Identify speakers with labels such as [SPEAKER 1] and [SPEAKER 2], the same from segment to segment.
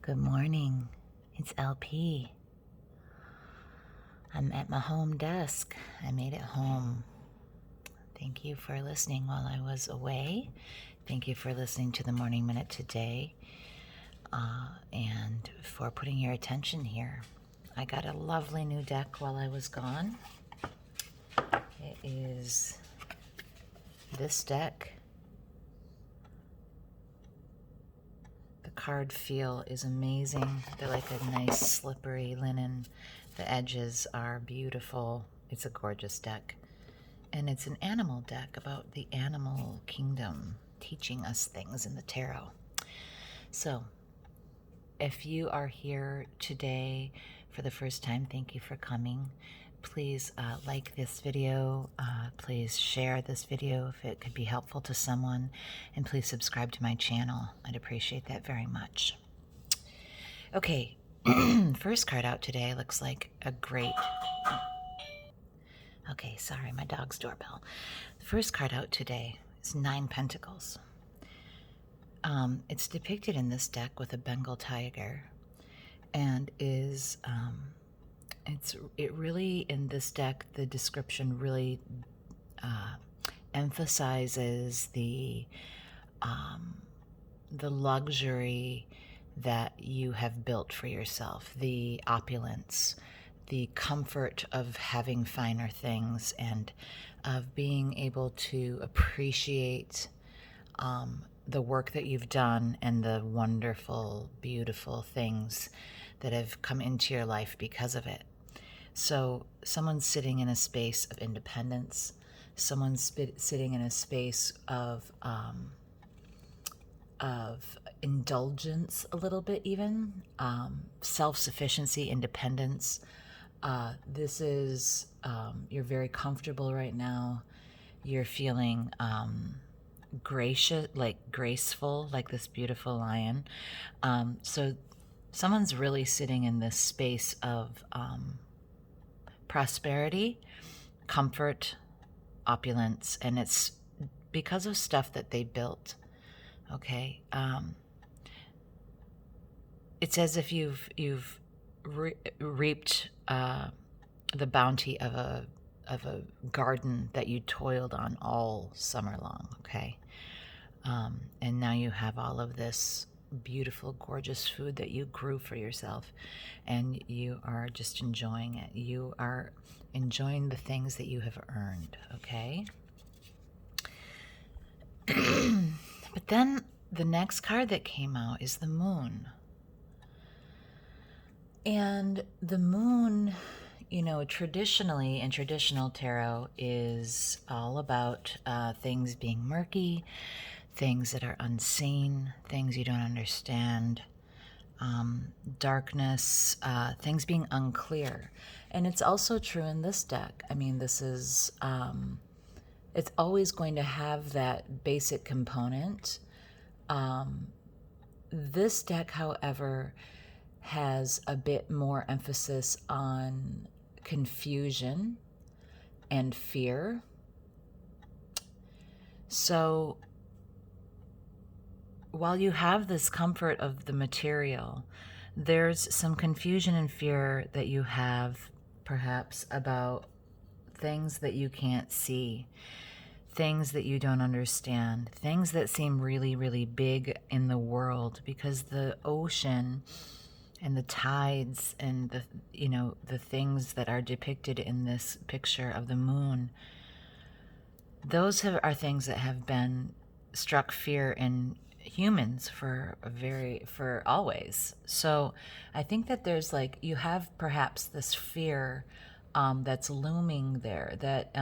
[SPEAKER 1] Good morning. It's LP. I'm at my home desk. I made it home. Thank you for listening while I was away. Thank you for listening to the Morning Minute today and for putting your attention here. I got a lovely new deck while I was gone. It is this deck. The card feel is amazing. They're like a nice slippery linen. The edges are beautiful. It's a gorgeous deck. And it's an animal deck about the animal kingdom, teaching us things in the tarot. So, if you are here today for the first time, thank you for coming. Please like this video. Please share this video if it could be helpful to someone. And please subscribe to my channel. I'd appreciate that very much. Okay, first card out today looks like a great... Okay, sorry, my dog's doorbell. The first card out today is 9 Pentacles. It's depicted in this deck with a Bengal tiger, and is it really, in this deck, the description really emphasizes the luxury that you have built for yourself, the opulence, the comfort of having finer things, and of being able to appreciate the work that you've done and the wonderful, beautiful things that have come into your life because of it. So someone's sitting in a space of independence. Someone's sitting in a space of indulgence, a little bit even, self-sufficiency, independence. This is, you're very comfortable right now. You're feeling gracious, like graceful, like this beautiful lion. So someone's really sitting in this space of prosperity, comfort, opulence, and it's because of stuff that they built. Okay, it's as if you've reaped the bounty of a garden that you toiled on all summer long. Okay, and now you have all of this beautiful, gorgeous food that you grew for yourself, and you are just enjoying it. You are enjoying the things that you have earned. Okay. But then the next card that came out is the moon. And the moon, you know, traditionally in traditional tarot is all about things being murky, things that are unseen, things you don't understand, darkness, things being unclear. And it's also true in this deck. I mean, this is... it's always going to have that basic component. This deck, however, has a bit more emphasis on confusion and fear. So while you have this comfort of the material, there's some confusion and fear that you have perhaps about things that you can't see, things that you don't understand, things that seem really, really big in the world, because the ocean and the tides and the, you know, the things that are depicted in this picture of the moon, those are things that have been struck fear in humans for always. So I think that there's like, you have perhaps this fear that's looming there, that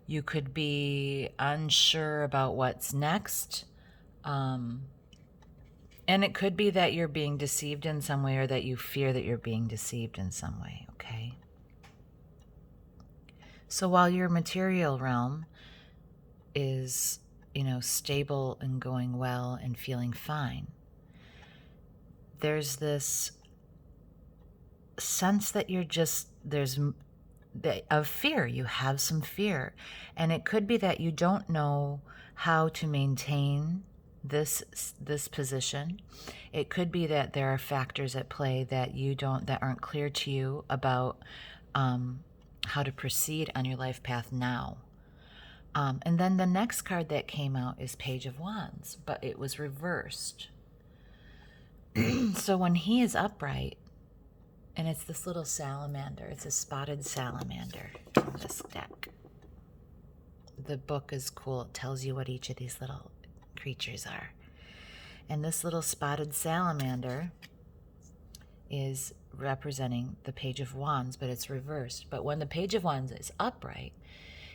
[SPEAKER 1] you could be unsure about what's next. And it could be that you're being deceived in some way, or that you fear that you're being deceived in some way, okay? So while your material realm is, you know, stable and going well and feeling fine, there's this sense that you're just, of fear. You have some fear. And it could be that you don't know how to maintain this position. It could be that there are factors at play that aren't clear to you about how to proceed on your life path now. And then the next card that came out is Page of Wands, but it was reversed. So when he is upright, and it's this little salamander, it's a spotted salamander in this deck. The book is cool. It tells you what each of these little creatures are. And this little spotted salamander is representing the Page of Wands, but it's reversed. But when the Page of Wands is upright,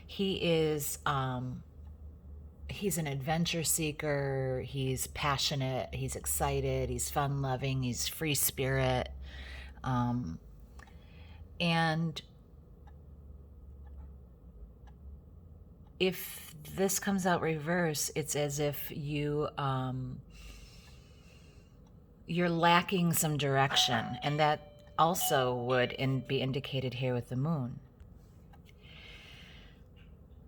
[SPEAKER 1] he's an adventure seeker, he's passionate, he's excited, he's fun-loving, he's free spirit. And if this comes out reverse, it's as if you're lacking some direction, and that also would be indicated here with the moon.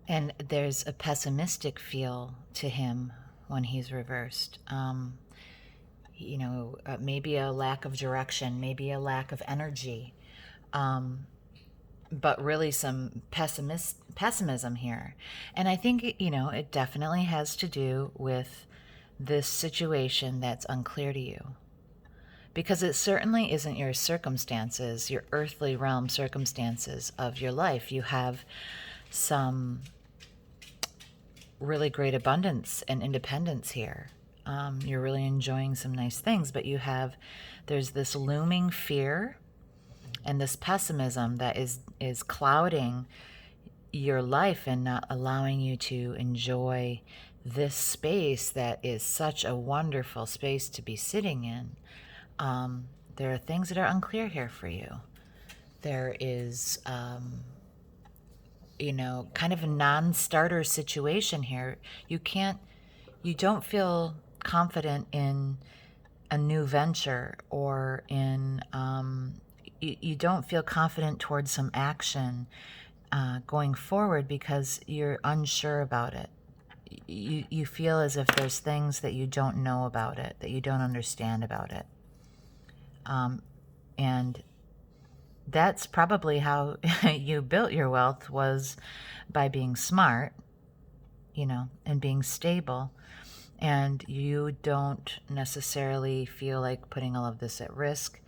[SPEAKER 1] And there's a pessimistic feel to him when he's reversed. Maybe a lack of direction, maybe a lack of energy, but really some pessimism here. And I think, it definitely has to do with this situation that's unclear to you. Because it certainly isn't your circumstances, your earthly realm circumstances of your life. You have some really great abundance and independence here. You're really enjoying some nice things, but there's this looming fear and this pessimism that is clouding your life and not allowing you to enjoy this space that is such a wonderful space to be sitting in. There are things that are unclear here for you. There is, kind of a non-starter situation here. You don't feel confident in a new venture, or in, you don't feel confident towards some action going forward because you're unsure about it. You feel as if there's things that you don't know about it, that you don't understand about it. And that's probably how you built your wealth, was by being smart, and being stable. And you don't necessarily feel like putting all of this at risk.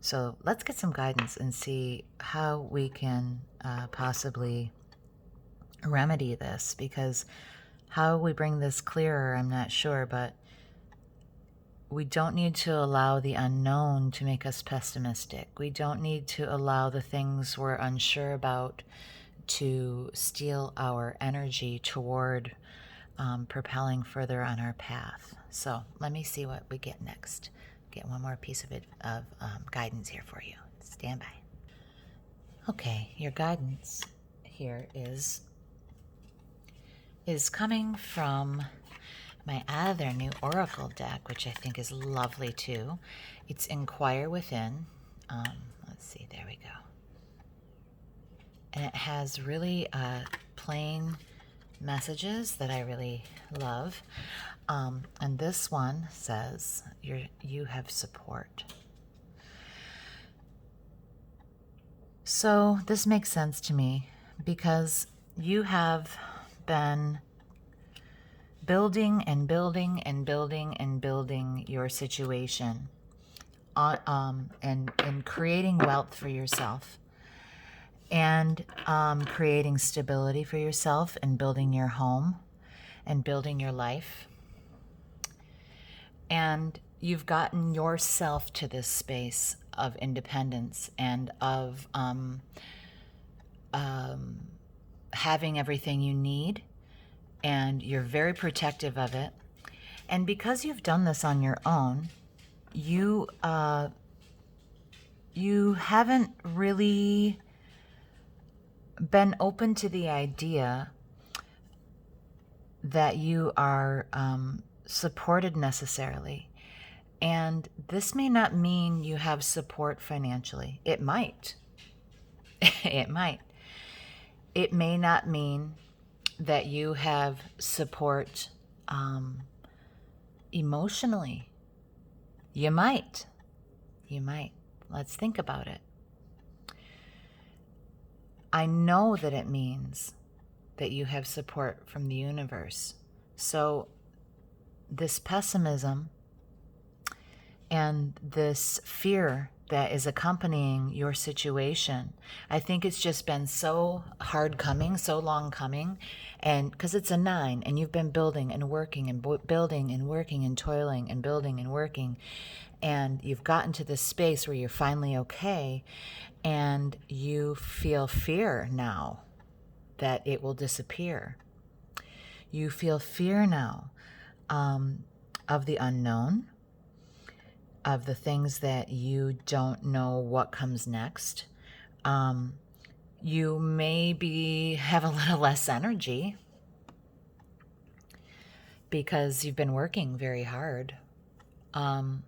[SPEAKER 1] So let's get some guidance and see how we can possibly remedy this, because how we bring this clearer, I'm not sure, but we don't need to allow the unknown to make us pessimistic. We don't need to allow the things we're unsure about to steal our energy toward propelling further on our path. So let me see what we get next. Get one more piece of guidance here for you. Stand by. Okay, your guidance here is coming from my other new Oracle deck, which I think is lovely too. It's Inquire Within. Let's see, there we go. And it has really plain messages that I really love. And this one says, you have support. So this makes sense to me, because you have been building and building and building and building your situation and creating wealth for yourself, and creating stability for yourself, and building your home and building your life. And you've gotten yourself to this space of independence and of having everything you need, and you're very protective of it. And because you've done this on your own, you haven't really been open to the idea that you are supported necessarily. And this may not mean you have support financially. It might. It might. It may not mean that you have support emotionally. You might. Let's think about it. I know that it means that you have support from the universe. So this pessimism and this fear that is accompanying your situation, I think it's just been so hard coming, so long coming, and because it's a 9 and you've been building and working and building and working and toiling and building and working, and you've gotten to this space where you're finally okay, and you feel fear now that it will disappear. You feel fear now of the unknown, of the things that you don't know what comes next. You maybe have a little less energy because you've been working very hard. And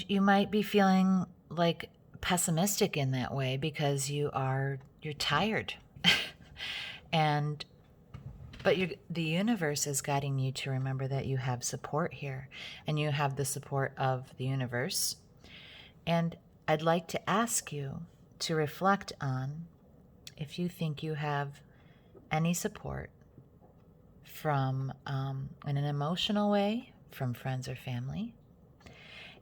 [SPEAKER 1] you might be feeling like pessimistic in that way because you're tired. But the universe is guiding you to remember that you have support here, and you have the support of the universe. And I'd like to ask you to reflect on if you think you have any support from, in an emotional way, from friends or family.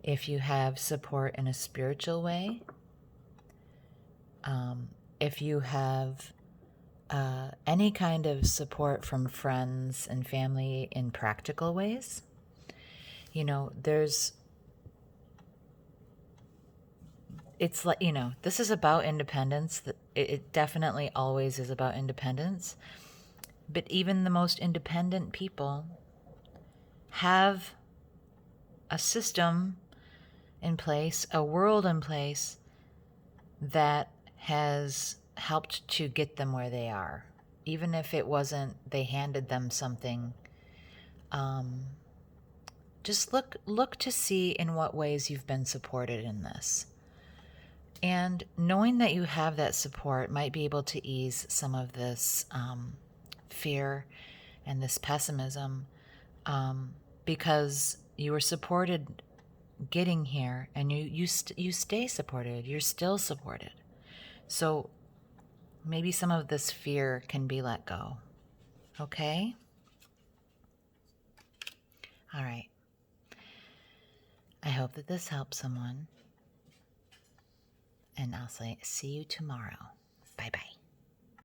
[SPEAKER 1] If you have support in a spiritual way. If you have any kind of support from friends and family in practical ways. It's like, this is about independence. It definitely always is about independence. But even the most independent people have a system in place, a world in place that has helped to get them where they are. Even if it wasn't, they handed them something. Just look to see in what ways you've been supported in this. And knowing that you have that support might be able to ease some of this fear and this pessimism, because you were supported getting here, and you stay supported. You're still supported. So maybe some of this fear can be let go. Okay? All right. I hope that this helps someone. And I'll see you tomorrow. Bye-bye.